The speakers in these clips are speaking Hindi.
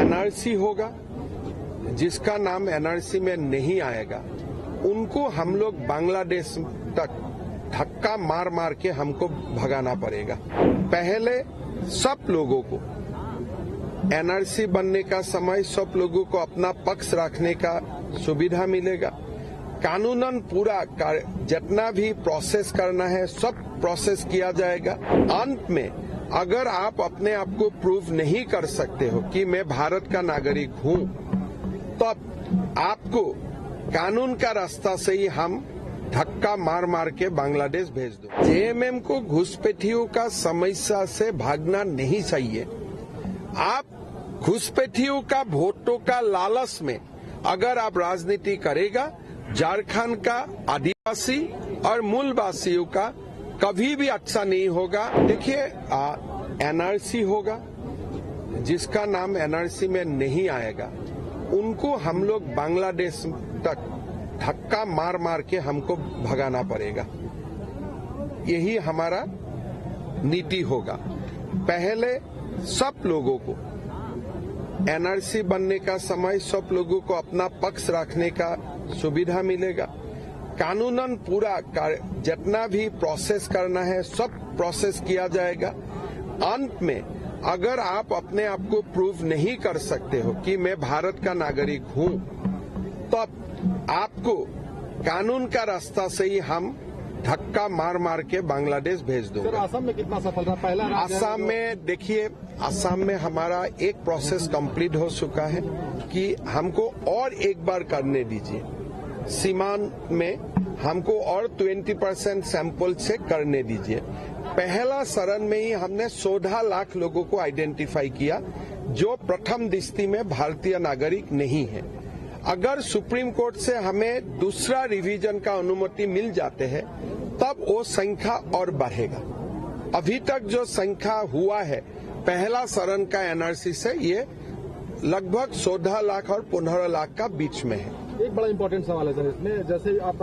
एनआरसी होगा, जिसका नाम एनआरसी में नहीं आएगा उनको हम लोग बांग्लादेश तक धक्का मार मार के हमको भगाना पड़ेगा। पहले सब लोगों को एनआरसी बनने का समय सब लोगों को अपना पक्ष रखने का सुविधा मिलेगा। कानूनन पूरा जितना भी प्रोसेस करना है सब प्रोसेस किया जाएगा। अंत में अगर आप अपने आप को प्रूव नहीं कर सकते हो कि मैं भारत का नागरिक हूं, तो आपको कानून का रास्ता से ही हम धक्का मार मार के बांग्लादेश भेज दो। जेएमएम को घुसपैठियों का समस्या से भागना नहीं चाहिए। आप घुसपैठियों का वोटों का लालच में अगर आप राजनीति करेगा, झारखंड का आदिवासी और मूलवासियों का कभी भी अच्छा नहीं होगा। देखिए, एनआरसी होगा, जिसका नाम एनआरसी में नहीं आएगा उनको हम लोग बांग्लादेश तक धक्का मार मार के हमको भगाना पड़ेगा। यही हमारा नीति होगा। पहले सब लोगों को एनआरसी बनने का समय सब लोगों को अपना पक्ष रखने का सुविधा मिलेगा। कानूनन पूरा जितना भी प्रोसेस करना है सब प्रोसेस किया जाएगा। अंत में अगर आप अपने आप को प्रूव नहीं कर सकते हो कि मैं भारत का नागरिक हूं, तो आपको कानून का रास्ता से ही हम धक्का मार मार के बांग्लादेश भेज दो। असम में कितना सफल रहा पहला? असम में देखिए, असम में हमारा एक प्रोसेस कंप्लीट हो चुका है कि हमको और एक बार करने दीजिए। सीमांत में हमको और 20% सैंपल चेक करने दीजिए। पहला चरण में ही हमने 14 लाख लोगों को आइडेंटिफाई किया जो प्रथम दृष्टि में भारतीय नागरिक नहीं है। अगर सुप्रीम कोर्ट से हमें दूसरा रिवीजन का अनुमति मिल जाते हैं तब वो संख्या और बढ़ेगा। अभी तक जो संख्या हुआ है पहला चरण का एनआरसी से, ये लगभग 14 लाख और 15 लाख का बीच में है। एक बड़ा इंपॉर्टेंट सवाल है सर इसमें, जैसे आप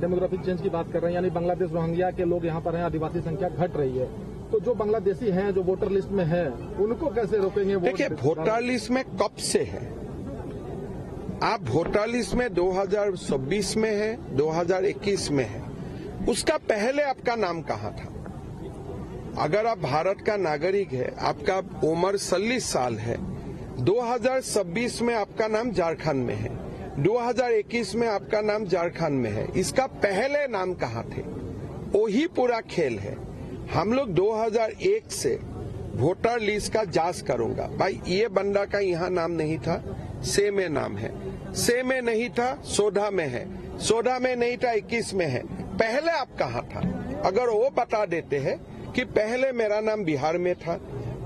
डेमोग्राफिक चेंज की बात कर रहे हैं, यानी बांग्लादेश रोहिंग्या के लोग यहाँ पर हैं, आदिवासी संख्या घट रही है, तो जो बांग्लादेशी हैं जो वोटर लिस्ट में है उनको कैसे रोकेंगे? देखिए, वोटर लिस्ट में कब से है? आप वोटर लिस्ट में 2026 में है, 2021 में है, उसका पहले आपका नाम कहाँ था? अगर आप भारत का नागरिक है, आपका उम्र 40 साल है, 2026 में आपका नाम झारखंड में है, 2021 में आपका नाम झारखंड में है, इसका पहले नाम कहाँ थे? वही पूरा खेल है। हम लोग 2001 से वोटर लिस्ट का जांच करूंगा। भाई, ये बंदा का यहाँ नाम नहीं था, से में नाम है, से में नहीं था, 14 में है, 14 में नहीं था, 21 में है। पहले आप कहाँ था? अगर वो बता देते हैं कि पहले मेरा नाम बिहार में था,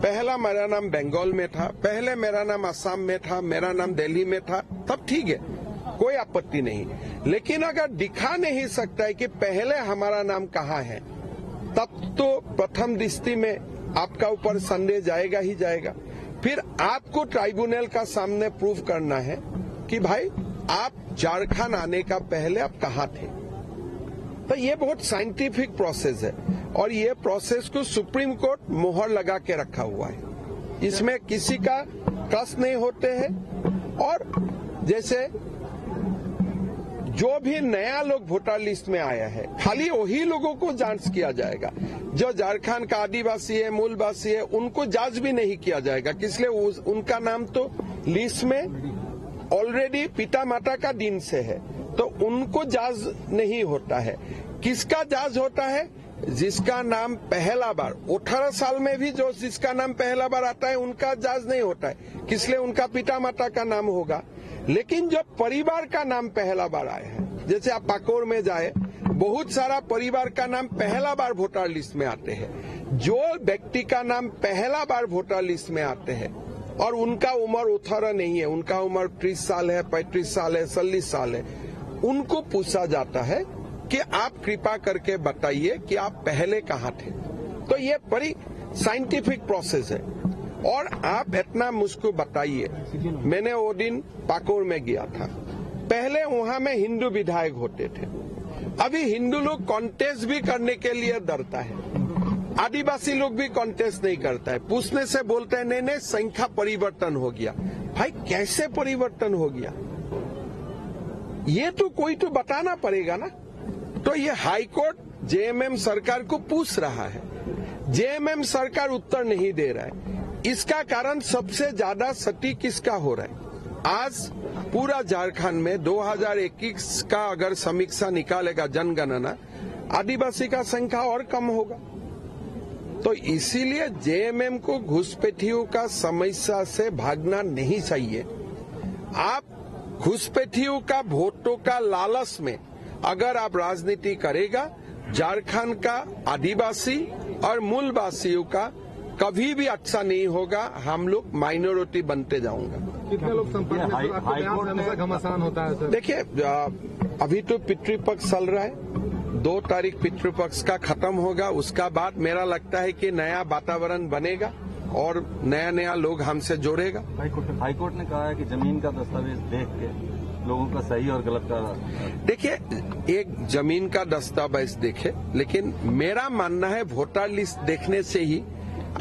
पहला मेरा नाम बंगाल में था, पहले मेरा नाम असम में था, मेरा नाम दिल्ली में था, तब ठीक है, कोई आपत्ति नहीं। लेकिन अगर दिखा नहीं सकता है कि पहले हमारा नाम कहाँ है, तब तो प्रथम दृष्टि में आपका ऊपर संदेह जाएगा ही जाएगा। फिर आपको ट्राइब्यूनल का सामने प्रूव करना है कि भाई आप झारखंड आने का पहले आप कहाँ थे। तो ये बहुत साइंटिफिक प्रोसेस है और ये प्रोसेस को सुप्रीम कोर्ट मोहर लगा के रखा हुआ है। इसमें किसी का ट्रस्ट नहीं होते हैं। और जैसे जो भी नया लोग वोटर लिस्ट में आया है, खाली वही लोगों को जांच किया जाएगा। जो झारखंड का आदिवासी है, मूलवासी है, उनको जांच भी नहीं किया जाएगा। इसलिए उनका नाम तो लिस्ट में ऑलरेडी पिता माता का दिन से है, तो उनको जांच नहीं होता है। किसका जांच होता है? जिसका नाम पहला बार 18 साल में भी जो जिसका नाम पहला बार आता है उनका जांच नहीं होता है, इसलिए उनका पिता माता का नाम होगा। लेकिन जो परिवार का नाम पहला बार आया है, जैसे आप पाकोर में जाए, बहुत सारा परिवार का नाम पहला बार वोटर लिस्ट में आते हैं। जो व्यक्ति का नाम पहला बार वोटर लिस्ट में आते हैं और उनका उम्र 18 नहीं है, उनका उम्र 30 साल है, 35 साल है, 40 साल है, उनको पूछा जाता है कि आप कृपा करके बताइए कि आप पहले कहाँ थे। तो ये बड़ी साइंटिफिक प्रोसेस है। और आप इतना मुझको बताइए, मैंने वो दिन पाकोर में गया था, पहले वहां में हिंदू विधायक होते थे, अभी हिंदू लोग कॉन्टेस्ट भी करने के लिए डरता है। आदिवासी लोग भी कॉन्टेस्ट नहीं करता है, पूछने से बोलते हैं नहीं संख्या परिवर्तन हो गया। भाई कैसे परिवर्तन हो गया, ये तो कोई तो बताना पड़ेगा ना। तो ये हाईकोर्ट जेएमएम सरकार को पूछ रहा है, जेएमएम सरकार उत्तर नहीं दे रहा है। इसका कारण सबसे ज्यादा सटीक किसका हो रहा है? आज पूरा झारखंड में 2021 का अगर समीक्षा निकालेगा जनगणना, आदिवासी का संख्या और कम होगा। तो इसीलिए जेएमएम को घुसपैठियों का समस्या से भागना नहीं चाहिए। आप घुसपैठियों का वोटों का लालच में अगर आप राजनीति करेगा, झारखंड का आदिवासी और मूलवासियों का कभी भी अच्छा नहीं होगा। हम लोग माइनॉरिटी बनते जाऊंगा। कितने लोग संपर्क में सर, आपको बयान देने से घमासान होता है सर? देखिए, अभी तो पितृपक्ष चल रहा है, 2 तारीख पितृपक्ष का खत्म होगा। उसका बाद मेरा लगता है कि नया वातावरण बनेगा और नया लोग हमसे जोड़ेगा। हाईकोर्ट ने कहा है कि जमीन का दस्तावेज देख के लोगों का सही और गलत का, देखिए एक जमीन का दस्तावेज देखे, लेकिन मेरा मानना है वोटर लिस्ट देखने से ही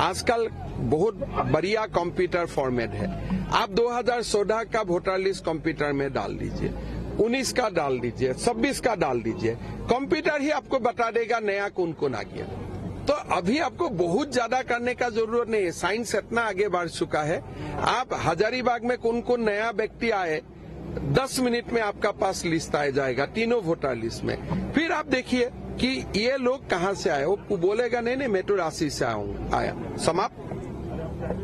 आजकल बहुत बढ़िया कंप्यूटर फॉर्मेट है। आप 2014 का वोटर लिस्ट कंप्यूटर में डाल दीजिए, 19 का डाल दीजिए, 26 का डाल दीजिए, कंप्यूटर ही आपको बता देगा नया कौन कौन आ गया। तो अभी आपको बहुत ज्यादा करने का जरूरत नहीं है, साइंस इतना आगे बढ़ चुका है। आप हजारीबाग में कौन कौन नया व्यक्ति आए, 10 मिनट में आपका पास लिस्ट आ जाएगा, तीनों वोटर लिस्ट में। फिर आप देखिए कि ये लोग कहां से आए। वो बोलेगा नहीं मैं तो रांची से आया, समाप्त।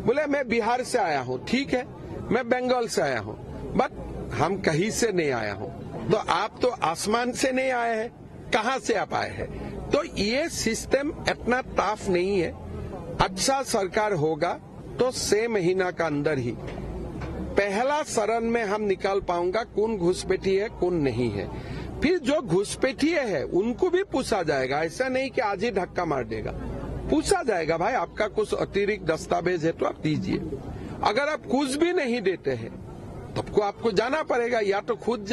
बोले मैं बिहार से आया हूं, ठीक है, मैं बंगाल से आया हूं, बट हम कहीं से नहीं आया हूं। तो आप तो आसमान से नहीं आए हैं, कहां से आप आए हैं? तो ये सिस्टम इतना टफ नहीं है। अच्छा सरकार होगा तो 6 महीना का अंदर ही पहला चरण में हम निकाल पाऊंगा कौन घुसपैठी है कौन नहीं है। फिर जो घुसपैठिए है उनको भी पूछा जाएगा, ऐसा नहीं कि आज ही धक्का मार देगा। पूछा जाएगा भाई आपका कुछ अतिरिक्त दस्तावेज है तो आप दीजिए। अगर आप कुछ भी नहीं देते हैं तब को आपको जाना पड़ेगा, या तो खुद